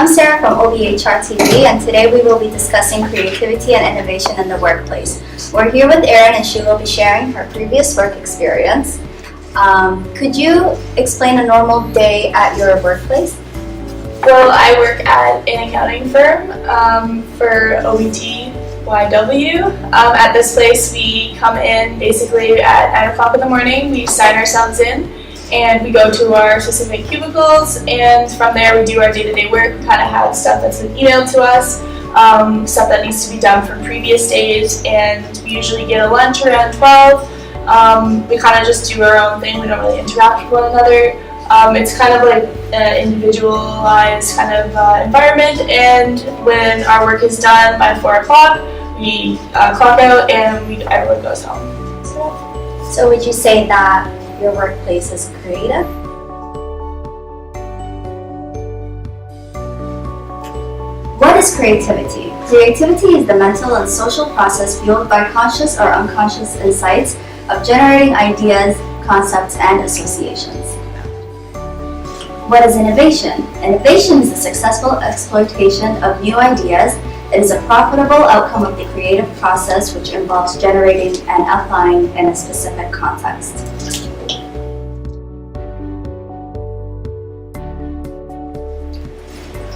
I'm Sarah from OBHR TV, and today we will be discussing creativity and innovation in the workplace. We're here with Erin, and she will be sharing her previous work experience. Could you explain a normal day at your workplace? Well, I work at an accounting firm for OBHR. At this place, we come in basically at 9 o'clock in the morning, we sign ourselves in, and we go to our specific cubicles, and from there we do our day-to-day work. We kind of have stuff that's been emailed to us, stuff that needs to be done from previous days, and we usually get a lunch around 12. We kind of just do our own thing, we don't really interact with one another. It's kind of like an individualized kind of environment, and when our work is done by 4 o'clock, we clock out and everyone goes home. So would you say that your workplace is creative? What is creativity? Creativity is the mental and social process fueled by conscious or unconscious insights of generating ideas, concepts, and associations. What is innovation? Innovation is the successful exploitation of new ideas. It is a profitable outcome of the creative process which involves generating and applying in a specific context.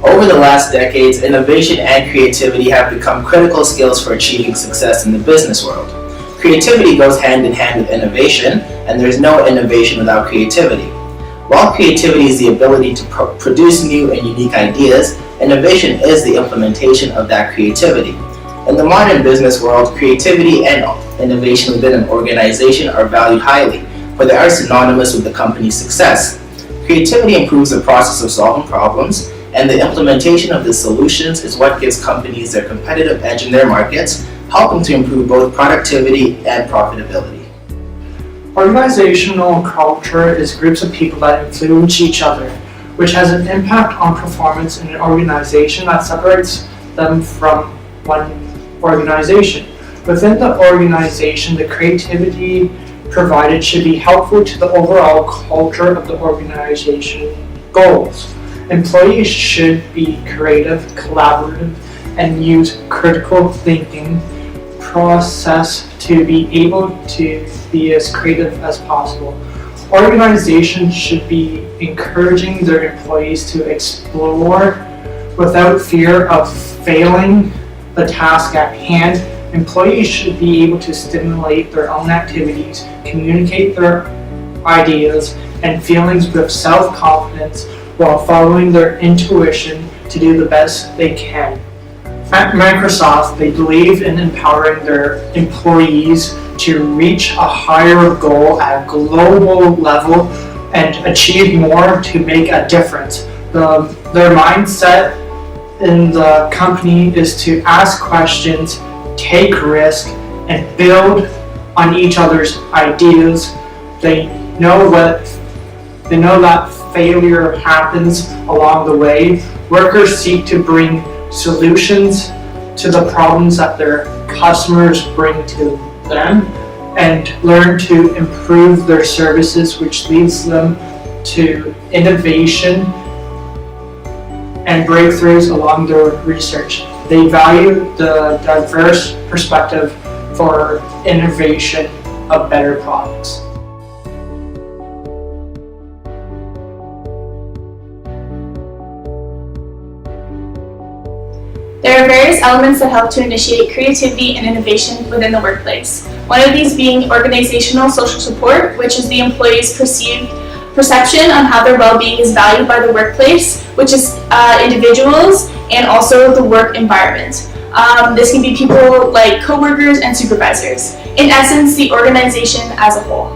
Over the last decades, innovation and creativity have become critical skills for achieving success in the business world. Creativity goes hand in hand with innovation, and there is no innovation without creativity. While creativity is the ability to produce new and unique ideas, innovation is the implementation of that creativity. In the modern business world, creativity and innovation within an organization are valued highly, for they are synonymous with the company's success. Creativity improves the process of solving problems, and the implementation of the solutions is what gives companies their competitive edge in their markets, helping to improve both productivity and profitability. Organizational culture is groups of people that influence each other, which has an impact on performance in an organization that separates them from one organization. Within the organization, the creativity provided should be helpful to the overall culture of the organization goals. Employees should be creative, collaborative, and use critical thinking process to be able to be as creative as possible. Organizations should be encouraging their employees to explore without fear of failing the task at hand. Employees should be able to stimulate their own activities, communicate their ideas and feelings with self-confidence while following their intuition to do the best they can. At Microsoft, they believe in empowering their employees to reach a higher goal at a global level and achieve more to make a difference. Their mindset in the company is to ask questions, take risks, and build on each other's ideas. They know that failure happens along the way. Workers seek to bring solutions to the problems that their customers bring to them and learn to improve their services, which leads them to innovation and breakthroughs along their research. They value the diverse perspective for innovation of better products. There are various elements that help to initiate creativity and innovation within the workplace. One of these being organizational social support, which is the employee's perception on how their well-being is valued by the workplace, which is individuals, and also the work environment. This can be people like coworkers and supervisors. In essence, the organization as a whole.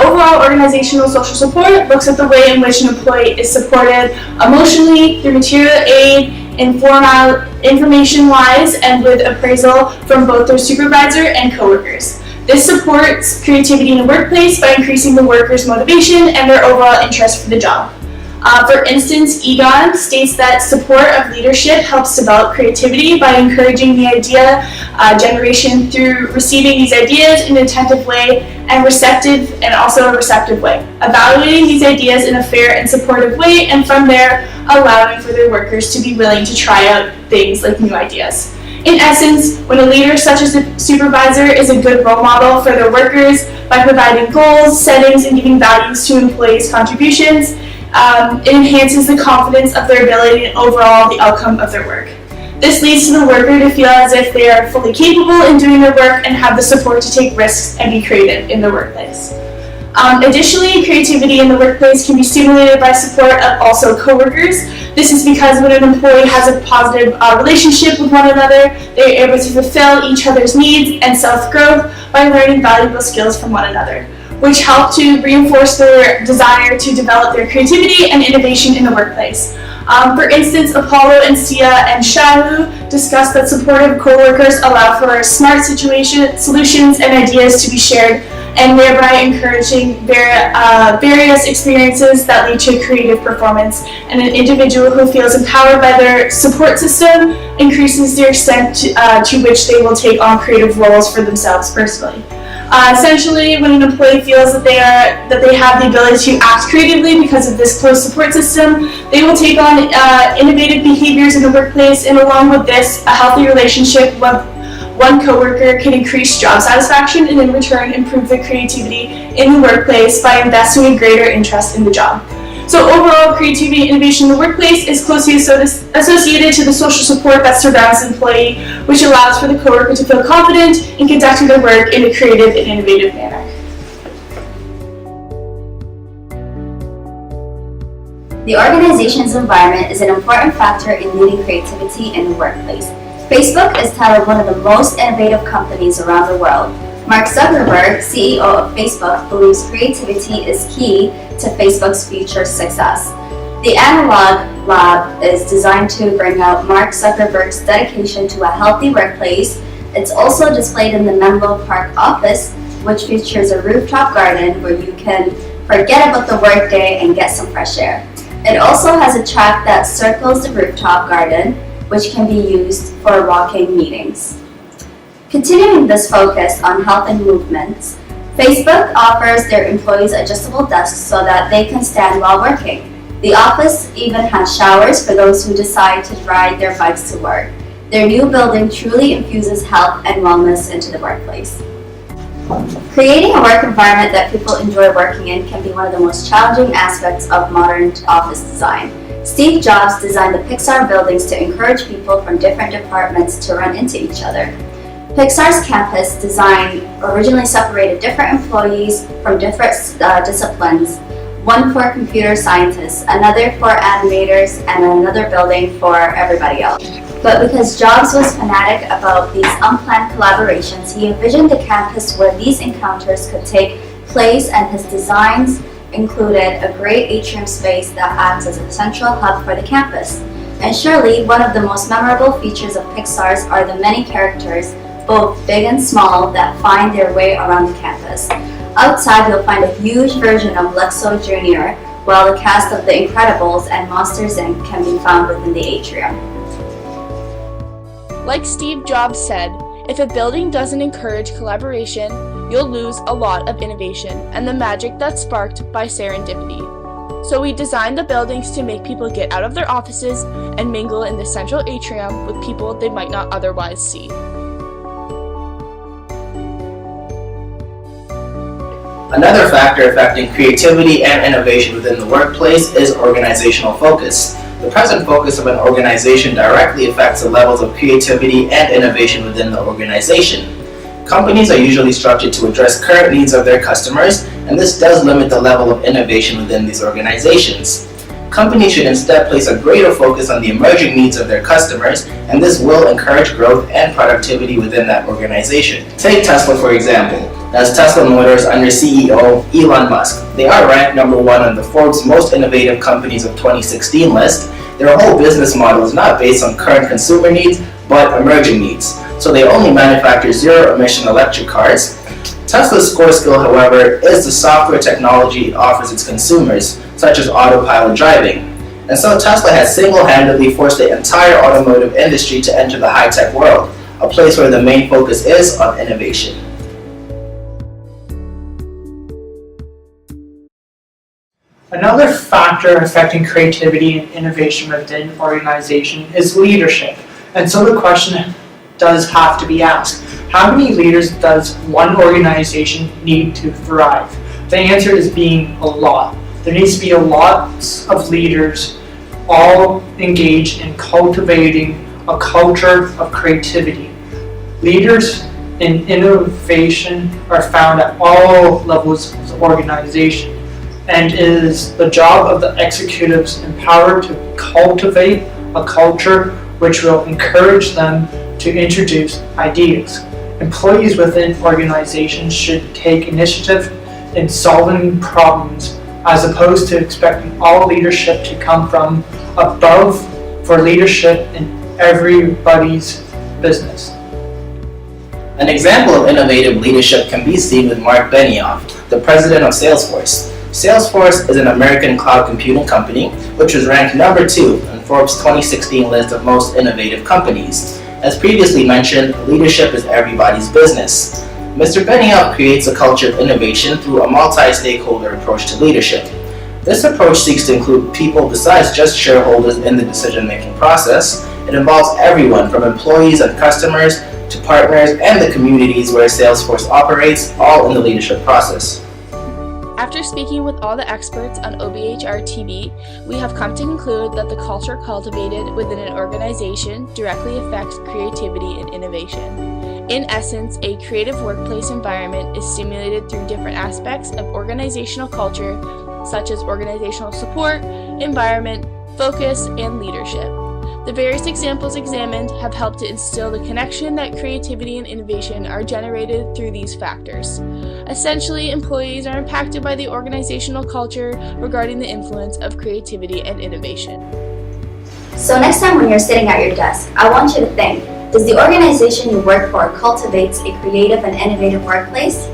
Overall, organizational social support looks at the way in which an employee is supported emotionally, through material aid, information-wise, and with appraisal from both their supervisor and coworkers. This supports creativity in the workplace by increasing the workers' motivation and their overall interest for the job. For instance, Egon states that support of leadership helps develop creativity by encouraging the idea generation through receiving these ideas in an attentive way and also a receptive way, evaluating these ideas in a fair and supportive way, and from there allowing for their workers to be willing to try out things like new ideas. In essence, when a leader such as a supervisor is a good role model for their workers by providing goals, settings, and giving values to employees' contributions, it enhances the confidence of their ability and overall the outcome of their work. This leads to the worker to feel as if they are fully capable in doing their work and have the support to take risks and be creative in the workplace. Additionally, creativity in the workplace can be stimulated by support of also coworkers. This is because when an employee has a positive relationship with one another, they are able to fulfill each other's needs and self-growth by learning valuable skills from one another, which help to reinforce their desire to develop their creativity and innovation in the workplace. For instance, Apollo and Sia and Shalu discussed that supportive coworkers allow for smart solutions and ideas to be shared, and thereby encouraging various experiences that lead to creative performance. And an individual who feels empowered by their support system increases the extent to which they will take on creative roles for themselves personally. Essentially, when an employee feels that they have the ability to act creatively because of this close support system, they will take on innovative behaviors in the workplace, and along with this, a healthy relationship with one coworker can increase job satisfaction and in return improve the creativity in the workplace by investing a greater interest in the job. So overall, creativity and innovation in the workplace is closely associated to the social support that surrounds the employee, which allows for the coworker to feel confident in conducting their work in a creative and innovative manner. The organization's environment is an important factor in leading creativity in the workplace. Facebook is titled one of the most innovative companies around the world. Mark Zuckerberg, CEO of Facebook, believes creativity is key to Facebook's future success. The Analog Lab is designed to bring out Mark Zuckerberg's dedication to a healthy workplace. It's also displayed in the Menlo Park office, which features a rooftop garden where you can forget about the workday and get some fresh air. It also has a track that circles the rooftop garden, which can be used for walking meetings. Continuing this focus on health and movements, Facebook offers their employees adjustable desks so that they can stand while working. The office even has showers for those who decide to ride their bikes to work. Their new building truly infuses health and wellness into the workplace. Creating a work environment that people enjoy working in can be one of the most challenging aspects of modern office design. Steve Jobs designed the Pixar buildings to encourage people from different departments to run into each other. Pixar's campus design originally separated different employees from different disciplines, one for computer scientists, another for animators, and another building for everybody else. But because Jobs was fanatic about these unplanned collaborations, he envisioned a campus where these encounters could take place, and his designs included a great atrium space that acts as a central hub for the campus. And surely, one of the most memorable features of Pixar's are the many characters, both big and small, that find their way around the campus. Outside, you'll find a huge version of Lexo Jr., while the cast of The Incredibles and Monsters Inc. can be found within the atrium. Like Steve Jobs said, if a building doesn't encourage collaboration, you'll lose a lot of innovation and the magic that's sparked by serendipity. So we designed the buildings to make people get out of their offices and mingle in the central atrium with people they might not otherwise see. Another factor affecting creativity and innovation within the workplace is organizational focus. The present focus of an organization directly affects the levels of creativity and innovation within the organization. Companies are usually structured to address current needs of their customers, and this does limit the level of innovation within these organizations. Companies should instead place a greater focus on the emerging needs of their customers, and this will encourage growth and productivity within that organization. Take Tesla for example. That's Tesla Motors under CEO Elon Musk. They are ranked number 1 on the Forbes Most Innovative Companies of 2016 list. Their whole business model is not based on current consumer needs, but emerging needs. So they only manufacture zero-emission electric cars. Tesla's core skill, however, is the software technology it offers its consumers, such as autopilot driving. And so Tesla has single-handedly forced the entire automotive industry to enter the high-tech world, a place where the main focus is on innovation. Another factor affecting creativity and innovation within an organization is leadership. And so the question does have to be asked, how many leaders does one organization need to thrive? The answer is being a lot. There needs to be a lot of leaders all engaged in cultivating a culture of creativity. Leaders in innovation are found at all levels of the organization, and it is the job of the executives empowered to cultivate a culture which will encourage them to introduce ideas. Employees within organizations should take initiative in solving problems as opposed to expecting all leadership to come from above for leadership in everybody's business. An example of innovative leadership can be seen with Mark Benioff, the president of Salesforce. Salesforce is an American cloud computing company which was ranked number 2 in Forbes' 2016 list of most innovative companies. As previously mentioned, leadership is everybody's business. Mr. Benioff creates a culture of innovation through a multi-stakeholder approach to leadership. This approach seeks to include people besides just shareholders in the decision-making process. It involves everyone from employees and customers to partners and the communities where Salesforce operates, all in the leadership process. After speaking with all the experts on OBHR TV, we have come to conclude that the culture cultivated within an organization directly affects creativity and innovation. In essence, a creative workplace environment is stimulated through different aspects of organizational culture, such as organizational support, environment, focus, and leadership. The various examples examined have helped to instill the connection that creativity and innovation are generated through these factors. Essentially, employees are impacted by the organizational culture regarding the influence of creativity and innovation. So next time when you're sitting at your desk, I want you to think, does the organization you work for cultivates a creative and innovative workplace?